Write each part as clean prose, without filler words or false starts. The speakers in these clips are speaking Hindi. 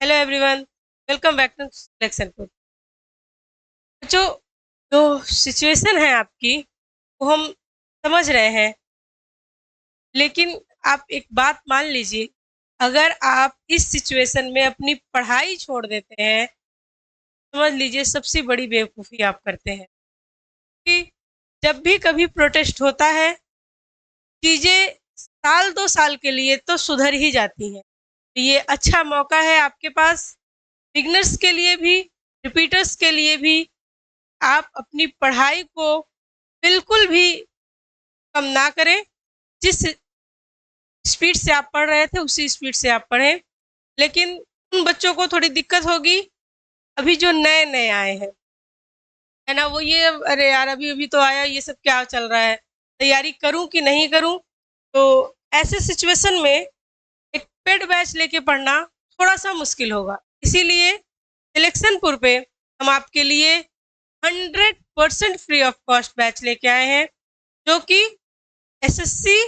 Hello everyone, welcome back to selection put. जो जो सिचुएशन है आपकी वो हम समझ रहे हैं, लेकिन आप एक बात मान लीजिए। अगर आप इस सिचुएशन में अपनी पढ़ाई छोड़ देते हैं, समझ लीजिए सबसे बड़ी बेवकूफ़ी आप करते हैं। कि जब भी कभी प्रोटेस्ट होता है, चीज़ें साल 2 साल के लिए तो सुधर ही जाती हैं। ये अच्छा मौका है आपके पास, बिगिनर्स के लिए भी, रिपीटर्स के लिए भी। आप अपनी पढ़ाई को बिल्कुल भी कम ना करें। जिस स्पीड से आप पढ़ रहे थे उसी स्पीड से आप पढ़ें। लेकिन उन बच्चों को थोड़ी दिक्कत होगी, अभी जो नए-नए आए हैं, है ना? वो ये अरे यार अभी-अभी तो आया, ये सब क्या चल रहा है? तैयारी करूँ कि नहीं करूँ? तो ऐसे सिचुएशन में एक पेड बैच लेके पढ़ना थोड़ा-सा मुश्किल होगा। इसीलिए सिलेक्शनपुर पे हम आपके लिए 100% फ्री ऑफ कॉस्ट बैच लेके आए हैं, जो कि एसएससी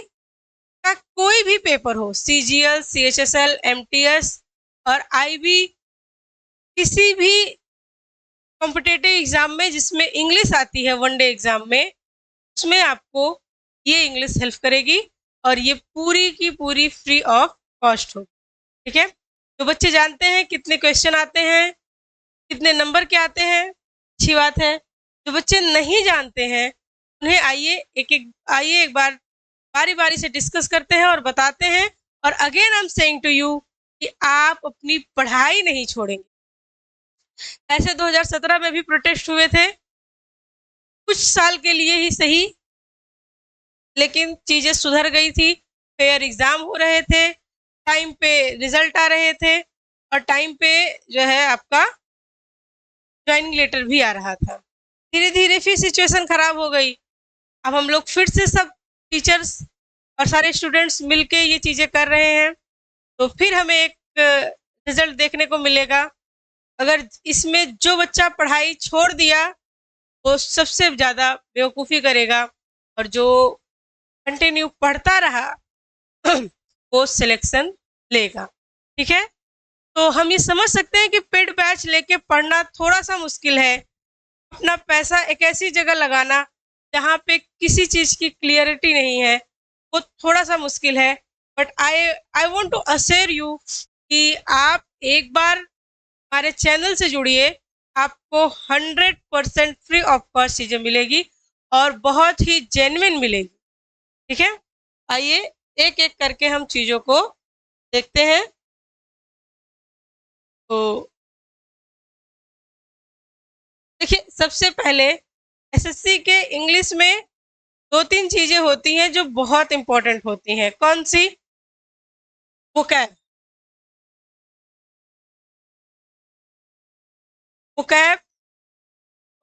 का कोई भी पेपर हो, सीजीएल, सीएचएसएल, एमटीएस और आईबी, किसी भी कॉम्पिटिटिव एग्जाम में जिसमें इंग्लिश आती है वन डे एग्जाम में, उसमें आपको ये इंग्लिश हेल्प करेगी और ये पूरी की पूरी फ्री ऑफ कॉस्ट होगी। ठीक है? तो बच्चे जानते हैं कितने क्वेश्चन आते हैं, कितने नंबर के आते हैं, अच्छी बात है। जो बच्चे नहीं जानते हैं, उन्हें आइए एक बार बारी-बारी से डिस्कस करते हैं और बताते हैं। और again I am saying to you कि आप अपनी पढ़ाई नहीं छोड़ेंगे। ऐसे 2017 में भी प्रोटेस्ट हुए थे, कुछ साल के लिए ही सही, लेकिन चीजें सुधर गई थी। फेयर एग्जाम हो रहे थे, टाइम पे रिजल्ट आ रहे थे और टाइम पे जो है आपका ज्वाइनिंग लेटर भी आ रहा था। धीरे धीरे फिर सिचुएशन खराब हो गई। अब हम लोग फिर से सब टीचर्स और सारे स्टूडेंट्स मिलके ये चीजें कर रहे हैं, तो फिर हमें एक रिजल्ट देखने को मिलेगा। अगर इसमें जो बच्चा पढ़ाई छोड़ दिया वो सबसे ज़्यादा बेवकूफ़ी करेगा, और जो कंटिन्यू पढ़ता रहा वो सिलेक्शन लेगा। ठीक है? तो हम ये समझ सकते हैं कि पेड बैच लेके पढ़ना थोड़ा-सा मुश्किल है। अपना पैसा एक ऐसी जगह लगाना जहाँ पे किसी चीज़ की क्लियरिटी नहीं है, वो थोड़ा-सा मुश्किल है। But I I want to assure you कि आप एक बार हमारे चैनल से जुड़िए, आपको 100% फ्री ऑफ कॉस्ट चीज़ें मिलेगी और बहुत ही जेन्युइन मिलेगी। ठीक है? आइए एक-एक करके हम चीज़ों को देखते हैं। तो देखिए, सबसे पहले एसएससी के इंग्लिश में 2-3 चीज़ें होती हैं जो बहुत इम्पोर्टेंट होती हैं। कौन-सी? वोकैब, वोकैब,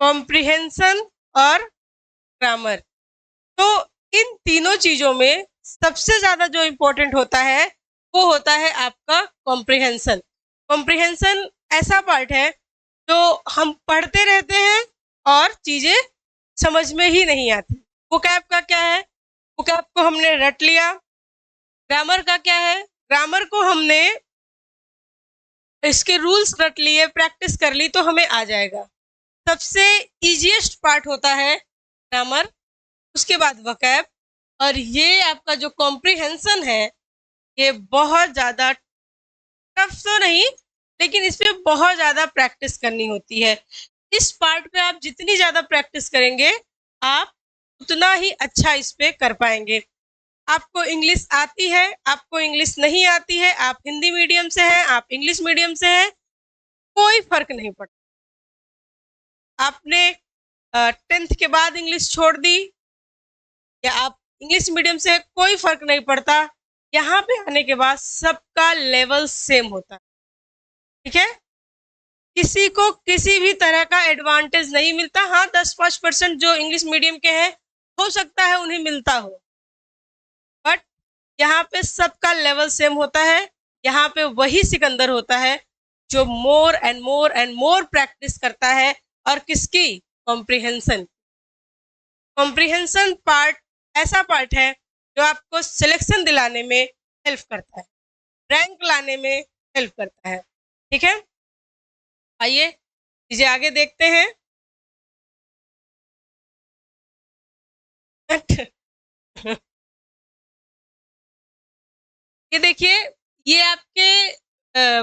कॉम्प्रिहेंशन और ग्रामर। तो इन तीनों चीज़ों में सबसे ज़्यादा जो इम्पोर्टेंट होता है, वो होता है आपका कॉम्प्रिहेंशन। कॉम्प्रिहेंशन ऐसा पार्ट है जो हम पढ़ते रहते हैं और चीज़ें समझ में ही नहीं आती। वोकैब का क्या है? वोकैब को हमने रट लिया। ग्रामर का क्या है? ग्रामर को हमने इसके रूल्स रट लिए, प्रैक्टिस कर ली तो हमें आ जाएगा। सबसे ईज़ीएस्ट पार्ट होता है ग्रामर, उसके बाद वोकैब, और ये आपका जो कॉम्प्रिहेंशन है, ये बहुत ज़्यादा टफ तो नहीं, लेकिन इस पे बहुत ज़्यादा प्रैक्टिस करनी होती है। इस पार्ट पे आप जितनी ज़्यादा प्रैक्टिस करेंगे, आप उतना ही अच्छा इस पे कर पाएँगे। आपको इंग्लिश आती है, आपको इंग्लिश नहीं आती है, आप हिंदी मीडियम से हैं, आप इंग्लिश मीडियम से हैं, कोई फ़र्क नहीं पड़ता। आपने 10th के बाद इंग्लिश छोड़ दी या आप इंग्लिश मीडियम से, कोई फ़र्क नहीं पड़ता। यहाँ पे आने के बाद सबका लेवल सेम होता है। ठीक है? किसी को किसी भी तरह का एडवांटेज नहीं मिलता। हाँ, 10-5% जो इंग्लिश मीडियम के हैं, हो सकता है उन्हें मिलता हो, बट यहाँ पे सबका लेवल सेम होता है। यहाँ पे वही सिकंदर होता है जो more and more and more practice करता है। और किसकी? कॉम्प्रिहेंशन। कॉम्प्रिहेंशन पार्ट ऐसा पार्ट है जो आपको सिलेक्शन दिलाने में हेल्प करता है, रैंक लाने में हेल्प करता है। ठीक है, आइए चीजें आगे देखते हैं। ये देखिए, ये आपके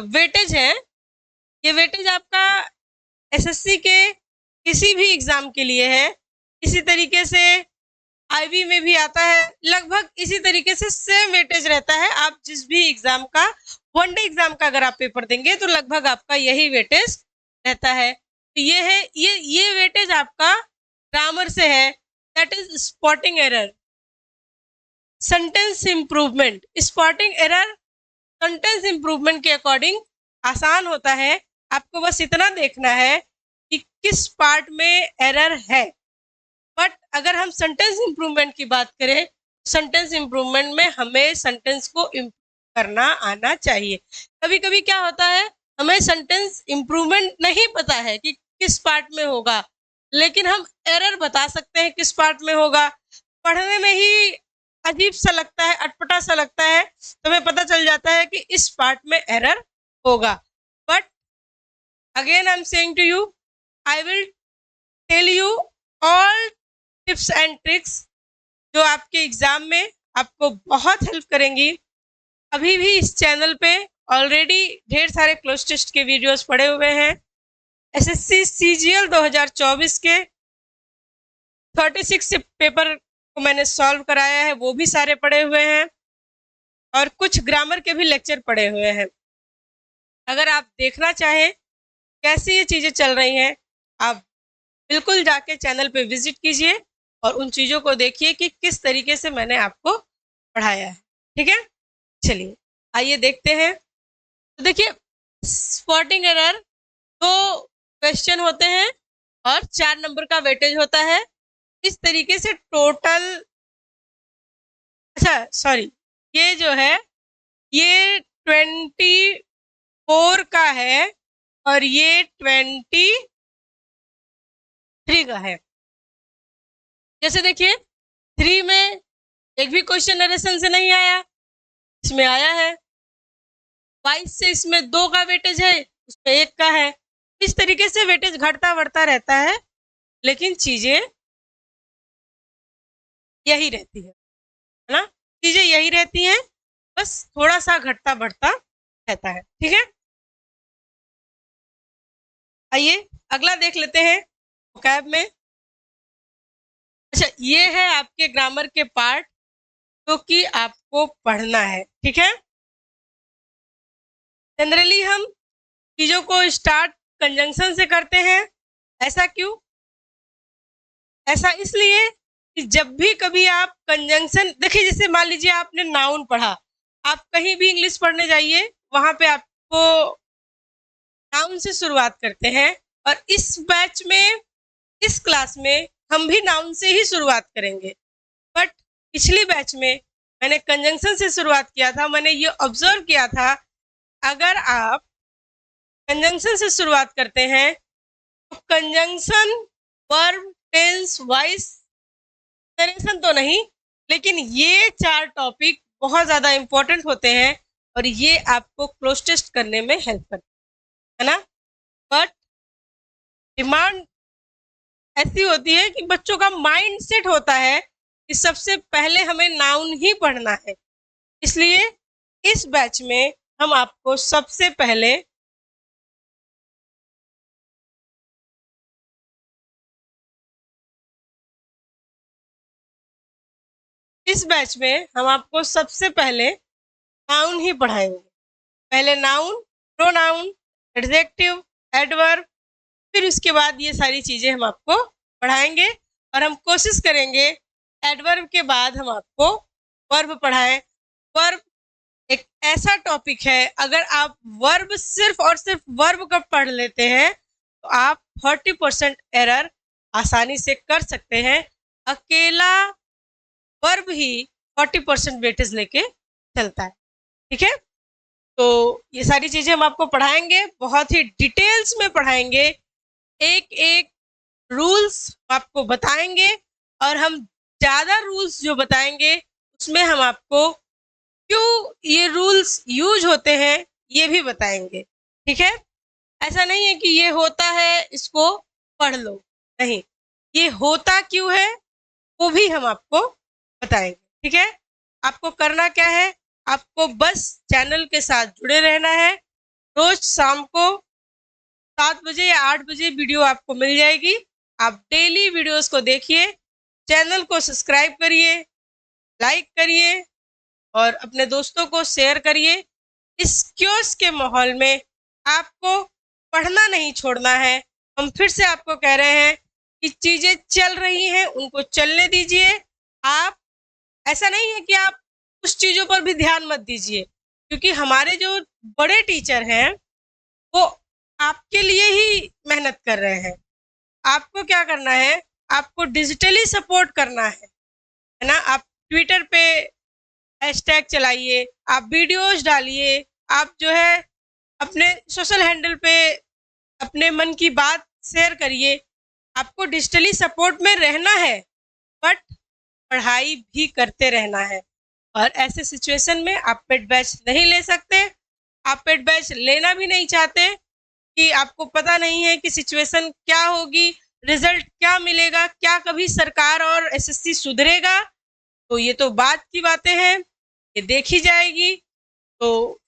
वेटेज है। ये वेटेज आपका एसएससी के किसी भी एग्जाम के लिए है। इसी तरीके से आईबी में भी आता है, लगभग इसी तरीके से सेम वेटेज रहता है। आप जिस भी एग्जाम का, वनडे एग्जाम का अगर आप पेपर देंगे तो लगभग आपका यही वेटेज रहता है। तो ये है, ये वेटेज आपका ग्रामर से है, that is spotting error, sentence improvement. Spotting error sentence improvement के अकॉर्डिंग आसान होता है। आपको बस इतना देखना है कि किस पार्ट में एरर है। बट अगर हम सेंटेंस इंप्रूवमेंट की बात करें, सेंटेंस इंप्रूवमेंट में हमें सेंटेंस को इम्प्रूव करना आना चाहिए। कभी कभी क्या होता है, हमें सेंटेंस इंप्रूवमेंट नहीं पता है कि किस पार्ट में होगा, लेकिन हम एरर बता सकते हैं किस पार्ट में होगा। पढ़ने में ही अजीब सा लगता है, अटपटा सा लगता है, तो हमें पता चल जाता है कि इस पार्ट में एरर होगा। But again I am saying to you, I will tell you all tips and tricks जो आपके एग्जाम में आपको बहुत हेल्प करेंगी। अभी भी इस चैनल पे ऑलरेडी ढेर सारे क्लोज टेस्ट के वीडियोस पड़े हुए हैं। एसएससी सीजीएल 2024 के 36 पेपर को मैंने सॉल्व कराया है, वो भी सारे पड़े हुए हैं, और कुछ ग्रामर के भी लेक्चर पड़े हुए हैं। अगर आप देखना चाहें कैसे ये चीज़ें चल रही हैं, आप बिल्कुल जाके चैनल पे विजिट कीजिए और उन चीज़ों को देखिए कि किस तरीके से मैंने आपको पढ़ाया है। ठीक है, चलिए आइए देखते हैं। तो देखिए, स्पॉटिंग एरर 2 क्वेश्चन होते हैं और 4 नंबर का वेटेज होता है। इस तरीके से टोटल, अच्छा सॉरी, ये जो है ये 24 का है और ये 23 का है। जैसे देखिए, 3 में एक भी क्वेश्चन नरेशन से नहीं आया, इसमें आया है। 22 से इसमें 2 का वेटेज है, उसमें 1 का है। इस तरीके से वेटेज घटता बढ़ता रहता है, लेकिन चीजें यही रहती है ना, चीजें यही रहती हैं, बस थोड़ा सा घटता बढ़ता रहता है। ठीक है, आइए अगला देख लेते हैं वोकैब में। अच्छा, ये है आपके ग्रामर के पार्ट जो कि आपको पढ़ना है। ठीक है, जनरली हम चीजों को स्टार्ट कंजंक्शन से करते हैं। ऐसा क्यों? ऐसा इसलिए कि जब भी कभी आप कंजंक्शन देखिए, जैसे मान लीजिए आपने नाउन पढ़ा, आप कहीं भी इंग्लिश पढ़ने जाइए, वहां पे आपको नाउन से शुरुआत करते हैं। और इस बैच में, इस क्लास में हम भी नाउन से ही शुरुआत करेंगे। बट पिछली बैच में मैंने कंजंक्शन से शुरुआत किया था। मैंने ये ऑब्जर्व किया था, अगर आप कंजंक्शन से शुरुआत करते हैं तो conjunction, verb, tense, voice, narration तो नहीं, लेकिन ये 4 टॉपिक बहुत ज़्यादा इम्पोर्टेंट होते हैं और ये आपको क्लोज टेस्ट करने में हेल्प करते हैं, है ना। बट डिमांड ऐसी होती है कि बच्चों का माइंड सेट होता है कि सबसे पहले हमें नाउन ही पढ़ना है। इसलिए इस बैच में हम आपको सबसे पहले नाउन ही पढ़ाएंगे। पहले नाउन, प्रोनाउन, एडजेक्टिव, एडवर्ब, फिर उसके बाद ये सारी चीजें हम आपको पढ़ाएंगे। और हम कोशिश करेंगे एडवर्ब के बाद हम आपको वर्ब पढ़ाएं। वर्ब एक ऐसा टॉपिक है, अगर आप वर्ब सिर्फ और सिर्फ वर्ब का पढ़ लेते हैं तो आप 40% एरर आसानी से कर सकते हैं। अकेला वर्ब ही 40% वेटेज लेके चलता है। ठीक है, तो ये सारी चीजें हम आपको पढ़ाएंगे, बहुत ही डिटेल्स में पढ़ाएंगे, एक एक रूल्स आपको बताएंगे। और हम ज्यादा रूल्स जो बताएंगे उसमें हम आपको क्यों ये रूल्स यूज होते हैं ये भी बताएंगे। ठीक है? ऐसा नहीं है कि ये होता है इसको पढ़ लो, नहीं, ये होता क्यों है वो भी हम आपको बताएंगे। ठीक है? आपको करना क्या है, आपको बस चैनल के साथ जुड़े रहना है। रोज शाम को 7 बजे या 8 बजे वीडियो आपको मिल जाएगी। आप डेली वीडियोस को देखिए, चैनल को सब्सक्राइब करिए, लाइक करिए और अपने दोस्तों को शेयर करिए। इस क्योस के माहौल में आपको पढ़ना नहीं छोड़ना है। हम फिर से आपको कह रहे हैं कि चीजें चल रही हैं, उनको चलने दीजिए। आप, ऐसा नहीं है कि आप उस चीजों पर भी ध्यान मत दीजिए, क्योंकि हमारे जो बड़े टीचर हैं वो आपके लिए ही मेहनत कर रहे हैं। आपको क्या करना है, आपको डिजिटली सपोर्ट करना है ना। आप ट्विटर पे हैशटैग चलाइए, आप वीडियोस डालिए, आप जो है अपने सोशल हैंडल पे अपने मन की बात शेयर करिए। आपको डिजिटली सपोर्ट में रहना है, बट पढ़ाई भी करते रहना है। और ऐसे सिचुएशन में आप पेड बैच नहीं ले सकते, आप पेड बैच लेना भी नहीं चाहते कि आपको पता नहीं है कि सिचुएशन क्या होगी, रिजल्ट क्या मिलेगा, क्या कभी सरकार और एसएससी सुधरेगा। तो ये तो बात की बातें हैं, ये देखी जाएगी। तो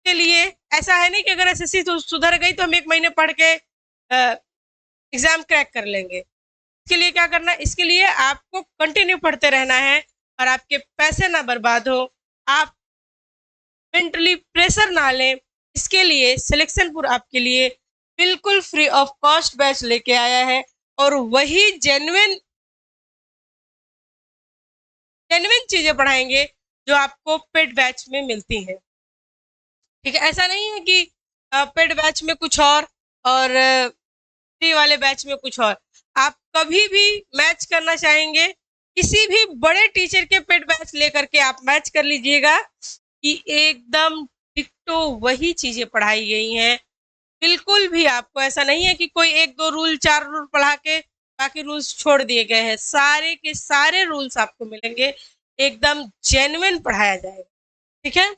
के लिए ऐसा है नहीं कि अगर एसएससी सुधर गई तो हम 1 महीने पढ़ के एग्जाम क्रैक कर लेंगे। इसके लिए क्या करना है, इसके लिए आपको कंटिन्यू पढ़ते रहना है और आपके पैसे ना बर्बाद हो, आप मेंटली प्रेशर ना लें। इसके लिए सिलेक्शनपुर आपके लिए बिल्कुल फ्री ऑफ कॉस्ट बैच लेके आया है और वही जेन्युइन जेन्युइन चीजें पढ़ाएंगे जो आपको पेड बैच में मिलती हैं। ठीक है? ऐसा नहीं है कि पेड बैच में कुछ और फ्री वाले बैच में कुछ और। आप कभी भी मैच करना चाहेंगे, किसी भी बड़े टीचर के पेड बैच लेकर के आप मैच कर लीजिएगा कि एकदम डिट्टो वही चीजें पढ़ाई गई हैं। बिल्कुल भी आपको ऐसा नहीं है कि कोई 1-2 रूल 4 रूल पढ़ा के बाकी रूल्स छोड़ दिए गए हैं। सारे के सारे रूल्स आपको मिलेंगे, एकदम जेन्युइन पढ़ाया जाएगा। ठीक है?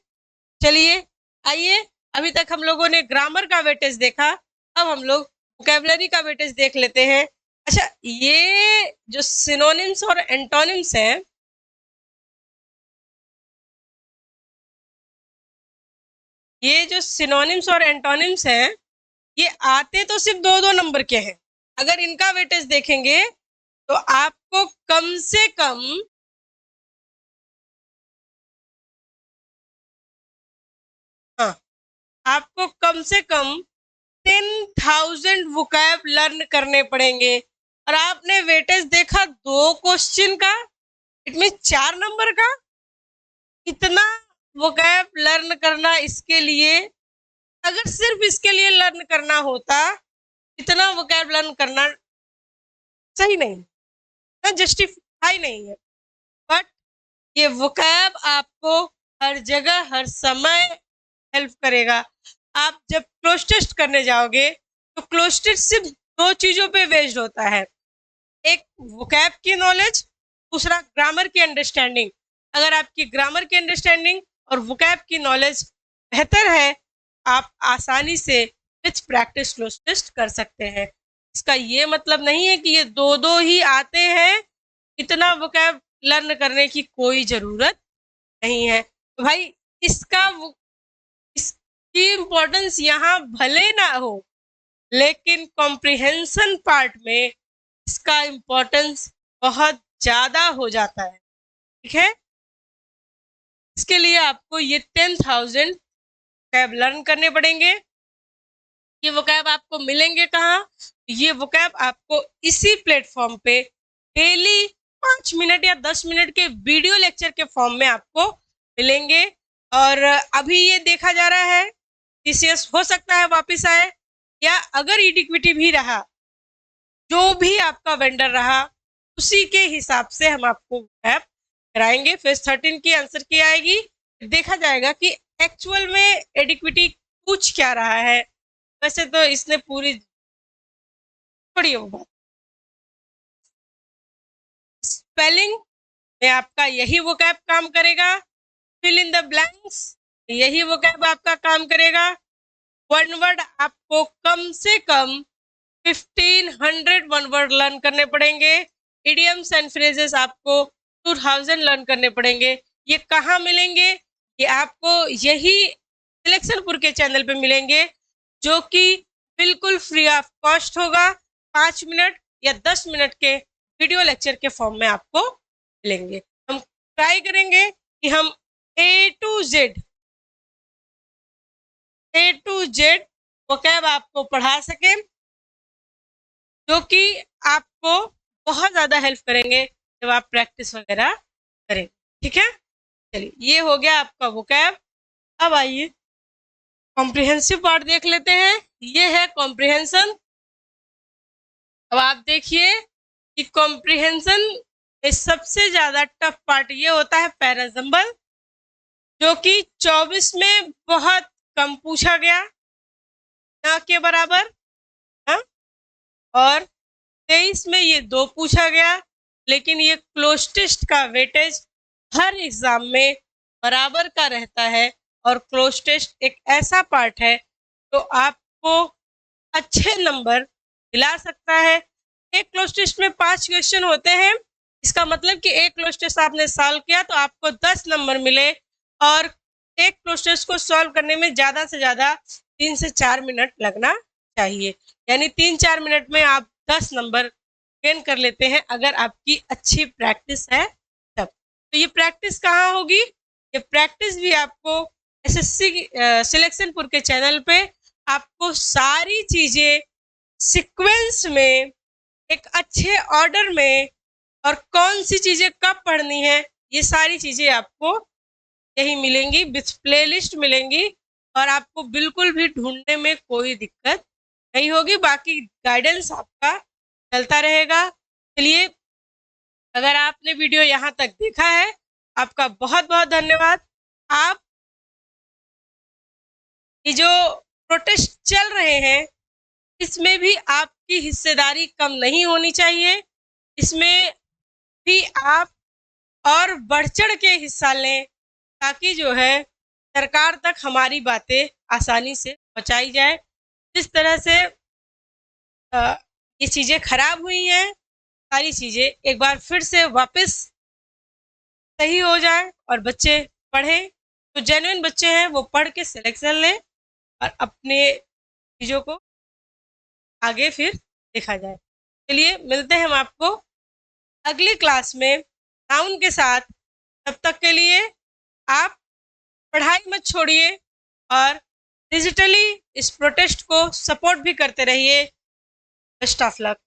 चलिए, आइए, अभी तक हम लोगों ने ग्रामर का वेटेज देखा, अब हम लोग वोकैबुलरी का वेटेज देख लेते हैं। अच्छा, ये जो सिनोनिम्स और एंटोनिम्स हैं, ये जो सिनोनिम्स और एंटोनिम्स हैं, ये आते तो सिर्फ 2-2 नंबर के हैं। अगर इनका वेटेज देखेंगे तो आपको कम से कम हाँ, आपको कम से कम 10,000 वोकैब लर्न करने पड़ेंगे। और आपने वेटेज देखा 2 क्वेश्चन का, इट मीन 4 नंबर का। इतना वोकैब लर्न करना, इसके लिए अगर सिर्फ इसके लिए लर्न करना होता, इतना वोकैब लर्न करना सही नहीं है, जस्टिफाई नहीं है। बट ये वोकैब आपको हर जगह हर समय हेल्प करेगा। आप जब क्लोज टेस्ट करने जाओगे तो क्लोज टेस्ट सिर्फ 2 चीजों पे बेस्ड होता है, एक वोकैब की नॉलेज, दूसरा ग्रामर की अंडरस्टैंडिंग। अगर आपकी ग्रामर की अंडरस्टैंडिंग और वोकैब की नॉलेज बेहतर है, आप आसानी से विथ प्रैक्टिस क्लोज टेस्ट कर सकते हैं। इसका ये मतलब नहीं है कि ये 2-2 ही आते हैं, इतना वोकैब लर्न करने की कोई जरूरत नहीं है। तो भाई, इसका इसकी इम्पोर्टेंस यहाँ भले ना हो, लेकिन कॉम्प्रिहेंशन पार्ट में इसका इम्पोर्टेंस बहुत ज्यादा हो जाता है। ठीक है? इसके लिए आपको ये 10,000 वोकैब लर्न करने पड़ेंगे। ये वोकैब आपको मिलेंगे कहाँ? ये वोकैब आपको इसी प्लेटफॉर्म पे डेली 5 मिनट या 10 मिनट के वीडियो लेक्चर के फॉर्म में आपको मिलेंगे। और अभी ये देखा जा रहा है टीसीएस हो सकता है वापस आए, या अगर इडिक्विटी भी रहा, जो भी आपका वेंडर रहा, उसी के हिसाब से हम आपको ऐप कराएंगे। फेज 13 की आंसर की आएगी, देखा जाएगा कि एक्चुअल में एडिक्विटी पूछ क्या रहा है। वैसे तो इसने पूरी छोड़िए वो बात। स्पेलिंग में आपका यही वोकैब काम करेगा, फिल इन द ब्लैंक्स यही वोकैब आपका काम करेगा। वन वर्ड आपको कम से कम 1500 वन वर्ड लर्न करने पड़ेंगे। इडियम्स एंड फ्रेजेस आपको 2000 लर्न करने पड़ेंगे। ये कहाँ मिलेंगे? ये आपको यही सिलेक्शनपुर के चैनल पे मिलेंगे, जो कि बिल्कुल फ्री ऑफ कॉस्ट होगा। 5 मिनट या 10 मिनट के वीडियो लेक्चर के फॉर्म में आपको मिलेंगे। हम ट्राई करेंगे कि हम ए टू जेड वोकैब आपको पढ़ा सकें, जो कि आपको बहुत ज़्यादा हेल्प करेंगे जब आप प्रैक्टिस वगैरह करें। ठीक है, चलिए ये हो गया आपका वोकैब। अब आइए कॉम्प्रिहेंसिव पार्ट देख लेते हैं। ये है कॉम्प्रिहेंशन। अब आप देखिए कि कॉम्प्रिहेंशन में सबसे ज़्यादा टफ पार्ट ये होता है पैराजम्बल, जो कि 24 में बहुत कम पूछा गया, ना के बराबर। हाँ, और 23 में ये 2 पूछा गया, लेकिन ये क्लोज टेस्ट का वेटेज हर एग्जाम में बराबर का रहता है। और क्लोज टेस्ट एक ऐसा पार्ट है जो आपको अच्छे नंबर दिला सकता है। एक क्लोज टेस्ट में 5 क्वेश्चन होते हैं। इसका मतलब कि एक क्लोज टेस्ट आपने सॉल्व किया तो आपको 10 नंबर मिले, और एक क्लोज टेस्ट को सॉल्व करने में ज़्यादा से ज़्यादा 3 से 4 मिनट लगना चाहिए। यानी 3-4 मिनट में आप 10 नंबर गेन कर लेते हैं, अगर आपकी अच्छी प्रैक्टिस है तब। तो ये प्रैक्टिस कहाँ होगी? ये प्रैक्टिस भी आपको एसएससी सिलेक्शनपुर के चैनल पे आपको सारी चीज़ें सीक्वेंस में, एक अच्छे ऑर्डर में, और कौन सी चीज़ें कब पढ़नी है, ये सारी चीज़ें आपको यही मिलेंगी, विथ प्लेलिस्ट मिलेंगी, और आपको बिल्कुल भी ढूंढने में कोई दिक्कत नहीं होगी। बाकी गाइडेंस आपका चलता रहेगा। चलिए, अगर आपने वीडियो यहाँ तक देखा है, आपका बहुत बहुत धन्यवाद। आप ये जो प्रोटेस्ट चल रहे हैं, इसमें भी आपकी हिस्सेदारी कम नहीं होनी चाहिए। इसमें भी आप और बढ़ चढ़ के हिस्सा लें, ताकि जो है सरकार तक हमारी बातें आसानी से पहुंचाई जाए। जिस तरह से ये चीज़ें खराब हुई हैं, सारी चीज़ें एक बार फिर से वापस सही हो जाए और बच्चे पढ़ें। तो जेन्युइन बच्चे हैं वो पढ़ के सिलेक्शन लें, और अपने चीज़ों को आगे फिर देखा जाए। चलिए, मिलते हैं हम आपको अगली क्लास में नाउन के साथ। तब तक के लिए आप पढ़ाई मत छोड़िए, और डिजिटली इस प्रोटेस्ट को सपोर्ट भी करते रहिए। Best of luck.